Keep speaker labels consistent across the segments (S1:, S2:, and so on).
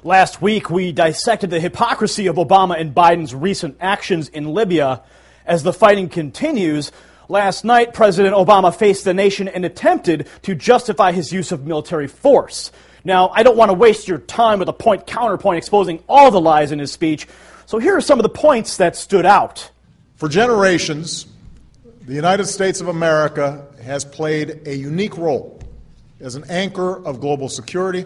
S1: Last week, we dissected the hypocrisy of Obama and Biden's recent actions in Libya. As the fighting continues, last night, President Obama faced the nation and attempted to justify his use of military force. Now, I don't want to waste your time with a point-counterpoint exposing all the lies in his speech, so here are some of the points that stood out.
S2: For generations, the United States of America has played a unique role as an anchor of global security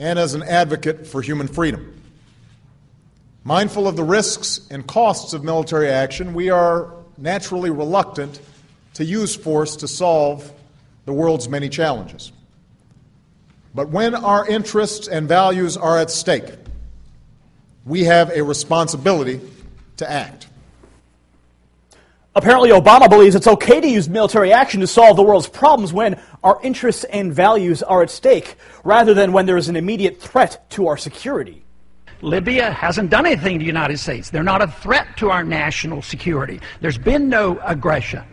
S2: and as an advocate for human freedom. Mindful of the risks and costs of military action, we are naturally reluctant to use force to solve the world's many challenges. But when our interests and values are at stake, we have a responsibility to act.
S1: Apparently, Obama believes it's okay to use military action to solve the world's problems when our interests and values are at stake, rather than when there is an immediate threat to our security.
S3: Libya hasn't done anything to the United States. They're not a threat to our national security. There's been no aggression.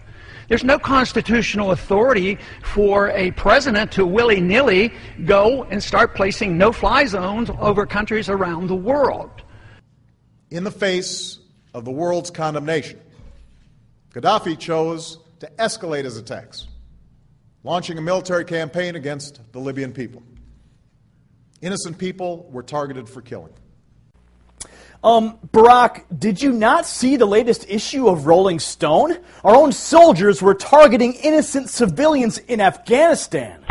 S3: There's no constitutional authority for a president to willy-nilly go and start placing no-fly zones over countries around the world.
S2: In the face of the world's condemnation, Gaddafi chose to escalate his attacks, launching a military campaign against the Libyan people. Innocent people were targeted for killing.
S1: Barack, did you not see the latest issue of Rolling Stone? Our own soldiers were targeting innocent civilians in Afghanistan.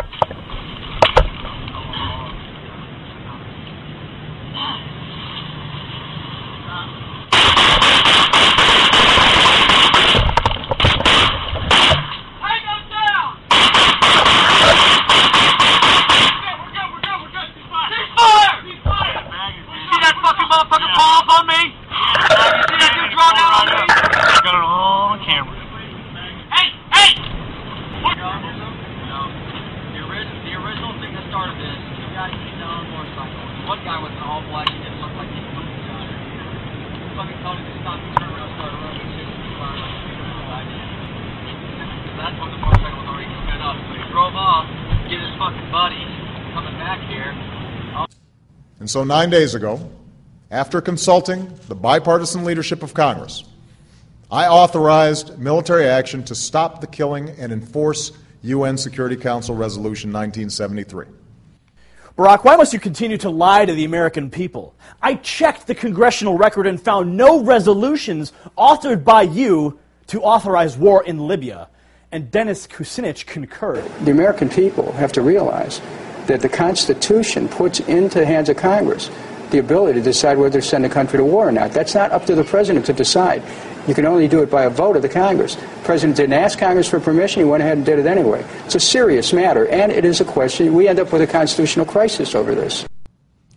S2: And so 9 days ago, after consulting the bipartisan leadership of Congress, I authorized military action to stop the killing and enforce UN Security Council Resolution 1973.
S1: Barack, why must you continue to lie to the American people? I checked the congressional record and found no resolutions authored by you to authorize war in Libya, and Dennis Kucinich concurred.
S4: The American people have to realize that the Constitution puts into the hands of Congress the ability to decide whether to send a country to war or not. That's not up to the President to decide. You can only do it by a vote of the Congress. The President didn't ask Congress for permission. He went ahead and did it anyway. It's a serious matter, and it is a question. We end up with a constitutional crisis over this.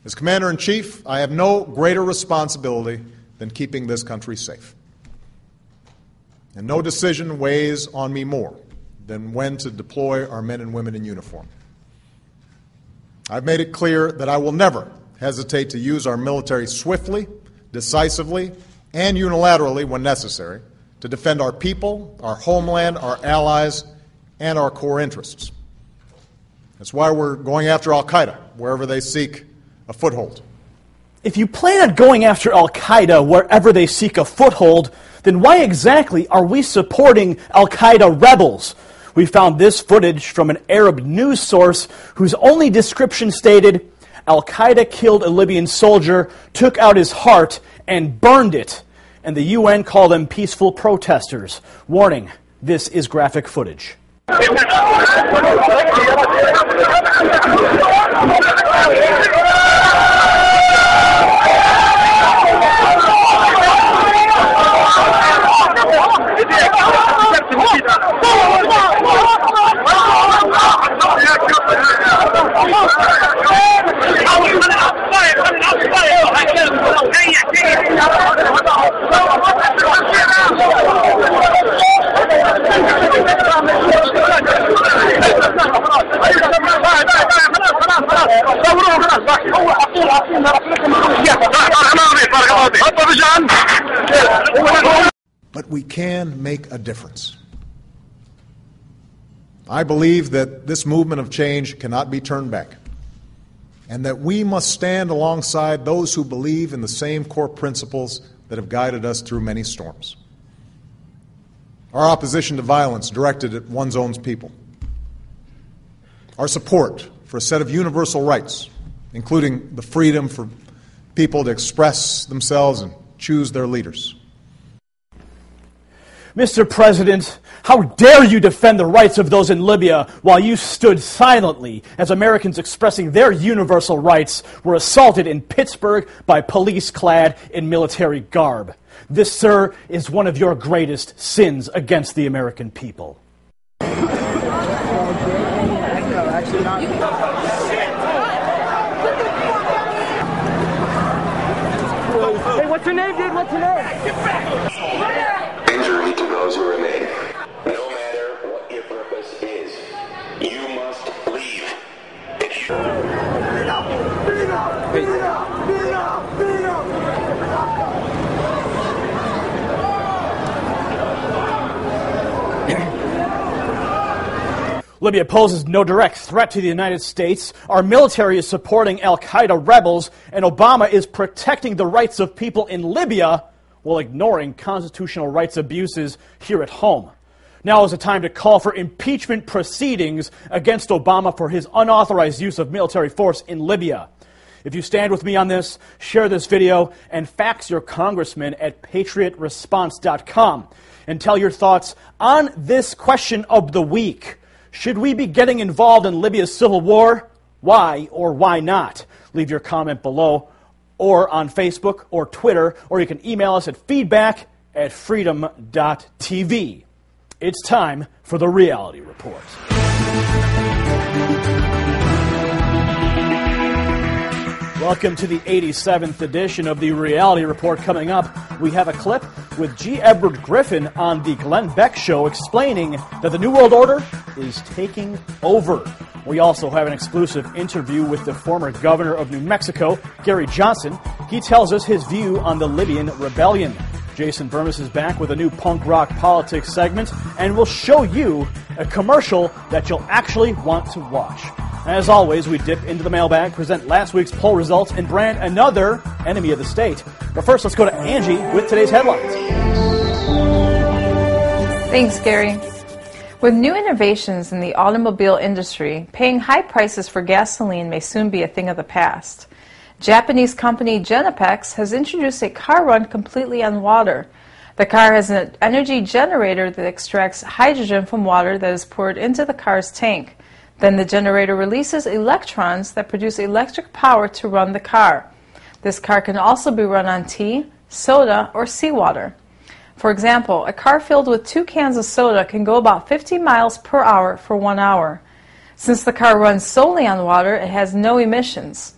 S2: As Commander-in-Chief, I have no greater responsibility than keeping this country safe. And no decision weighs on me more than when to deploy our men and women in uniform. I've made it clear that I will never hesitate to use our military swiftly, decisively, and unilaterally when necessary to defend our people, our homeland, our allies, and our core interests. That's why we're going after al-Qaeda wherever they seek a foothold.
S1: If you plan on going after al-Qaeda wherever they seek a foothold, then why exactly are we supporting al-Qaeda rebels? We found this footage from an Arab news source whose only description stated, "Al-Qaeda killed a Libyan soldier, took out his heart, and burned it." And the UN called them peaceful protesters. Warning, this is graphic footage.
S2: But we can make a difference. I believe that this movement of change cannot be turned back. and that we must stand alongside those who believe in the same core principles that have guided us through many storms. Our opposition to violence directed at one's own people. Our support for a set of universal rights, including the freedom for people to express themselves and choose their leaders.
S1: Mr. President, how dare you defend the rights of those in Libya while you stood silently as Americans expressing their universal rights were assaulted in Pittsburgh by police clad in military garb. This, sir, is one of your greatest sins against the American people.
S5: Hey, what's your name, dude? What's your name?
S6: Injury to those who remain. No matter what your purpose is, you must leave.
S1: Libya poses no direct threat to the United States. Our military is supporting al-Qaeda rebels, and Obama is protecting the rights of people in Libya while ignoring constitutional rights abuses here at home. Now is the time to call for impeachment proceedings against Obama for his unauthorized use of military force in Libya. If you stand with me on this, share this video and fax your congressman at patriotresponse.com and tell your thoughts on this question of the week. Should we be getting involved in Libya's civil war? Why or why not? Leave your comment below or on Facebook or Twitter, or you can email us at feedback@freedom.tv. It's time for the Reality Report. Welcome to the 87th edition of the Reality Report. Coming up, we have a clip with G. Edward Griffin on the Glenn Beck Show explaining that the New World Order is taking over. We also have an exclusive interview with the former governor of New Mexico, Gary Johnson. He tells us his view on the Libyan rebellion. Jason Burmis is back with a new punk rock politics segment, and we'll show you a commercial that you'll actually want to watch. As always, we dip into the mailbag, present last week's poll results, and brand another enemy of the state. But first, let's go to Angie with today's headlines.
S7: Thanks, Gary. With new innovations in the automobile industry, paying high prices for gasoline may soon be a thing of the past. Japanese company Genepex has introduced a car run completely on water. The car has an energy generator that extracts hydrogen from water that is poured into the car's tank. Then the generator releases electrons that produce electric power to run the car. This car can also be run on tea, soda, or seawater. For example, a car filled with 2 cans of soda can go about 50 miles per hour for 1 hour. Since the car runs solely on water, it has no emissions.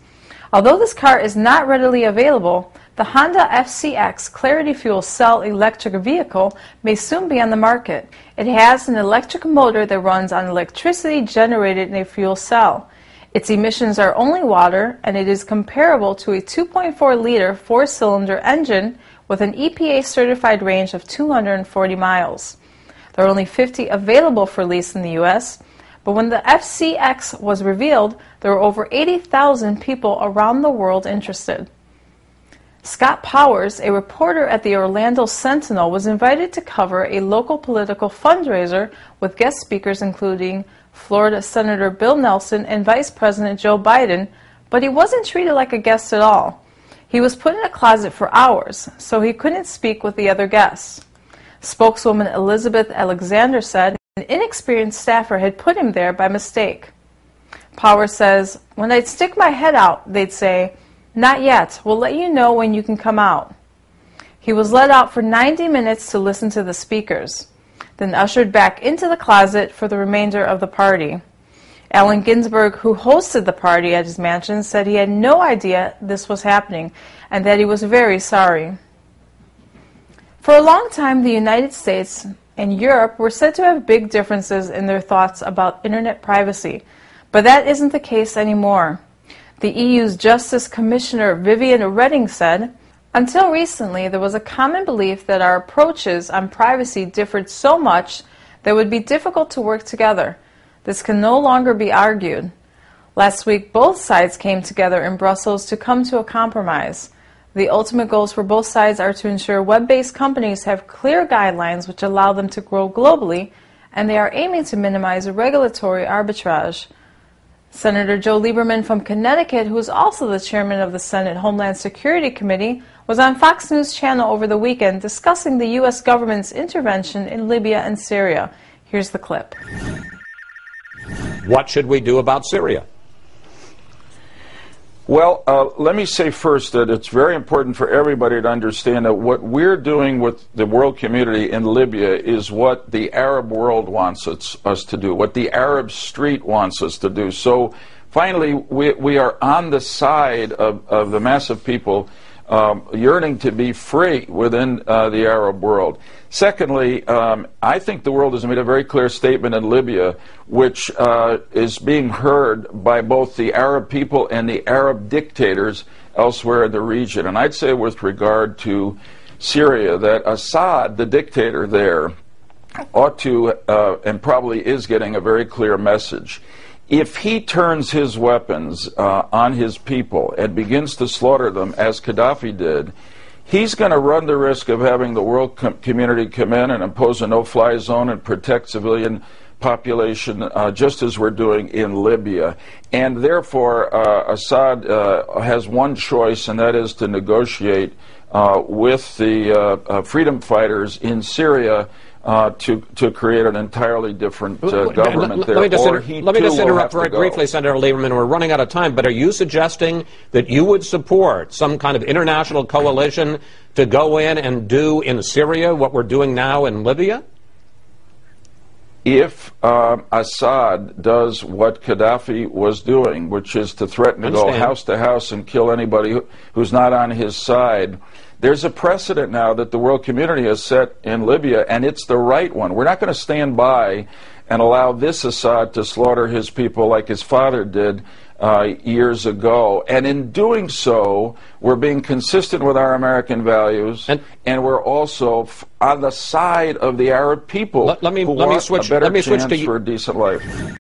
S7: Although this car is not readily available, the Honda FCX Clarity Fuel Cell electric vehicle may soon be on the market. It has an electric motor that runs on electricity generated in a fuel cell. Its emissions are only water, and it is comparable to a 2.4-liter 4-cylinder engine with an EPA-certified range of 240 miles. There are only 50 available for lease in the U.S., but when the FCX was revealed, there were over 80,000 people around the world interested. Scott Powers, a reporter at the Orlando Sentinel, was invited to cover a local political fundraiser with guest speakers including Florida Senator Bill Nelson and Vice President Joe Biden, but he wasn't treated like a guest at all. He was put in a closet for hours, so he couldn't speak with the other guests. Spokeswoman Elizabeth Alexander said an inexperienced staffer had put him there by mistake. Powers says, "When I'd stick my head out, they'd say, 'Not yet, we'll let you know when you can come out.'" He was let out for 90 minutes to listen to the speakers, then ushered back into the closet for the remainder of the party. Allen Ginsberg, who hosted the party at his mansion, said he had no idea this was happening and that he was very sorry. For a long time, the United States and Europe were said to have big differences in their thoughts about internet privacy, but that isn't the case anymore. The EU's Justice Commissioner Viviane Reding said, "Until recently, there was a common belief that our approaches on privacy differed so much that it would be difficult to work together. This can no longer be argued. Last week, both sides came together in Brussels to come to a compromise. The ultimate goals for both sides are to ensure web-based companies have clear guidelines which allow them to grow globally, and they are aiming to minimize regulatory arbitrage. Senator Joe Lieberman from Connecticut, who is also the chairman of the Senate Homeland Security Committee, was on Fox News Channel over the weekend discussing the U.S. government's intervention in Libya and Syria. Here's the clip.
S8: What should we do about Syria?
S9: Well, let me say first that it's very important for everybody to understand that what we're doing with the world community in Libya is what the Arab world wants us to do, what the Arab street wants us to do. So finally, we are on the side of the massive people yearning to be free within the Arab world. Secondly, I think the world has made a very clear statement in Libya, which is being heard by both the Arab people and the Arab dictators elsewhere in the region. And I'd say with regard to Syria that Assad, the dictator there, ought to, and probably is getting a very clear message. If he turns his weapons on his people and begins to slaughter them, as Gaddafi did, he's going to run the risk of having the world community come in and impose a no-fly zone and protect civilian population, just as we're doing in Libya. And therefore, Assad has one choice, and that is to negotiate with the freedom fighters in Syria to create an entirely different government there.
S8: Let me just interrupt very briefly, Senator Lieberman. We're running out of time, but are you suggesting that you would support some kind of international coalition to go in and do in Syria what we're doing now in Libya?
S9: If Assad does what Gaddafi was doing, which is to threaten to go house to house and kill anybody who's not on his side, there's a precedent now that the world community has set in Libya, and it's the right one. We're not going to stand by and allow this Assad to slaughter his people like his father did years ago. And in doing so, we're being consistent with our American values, and we're also on the side of the Arab people who want a better chance for a decent life.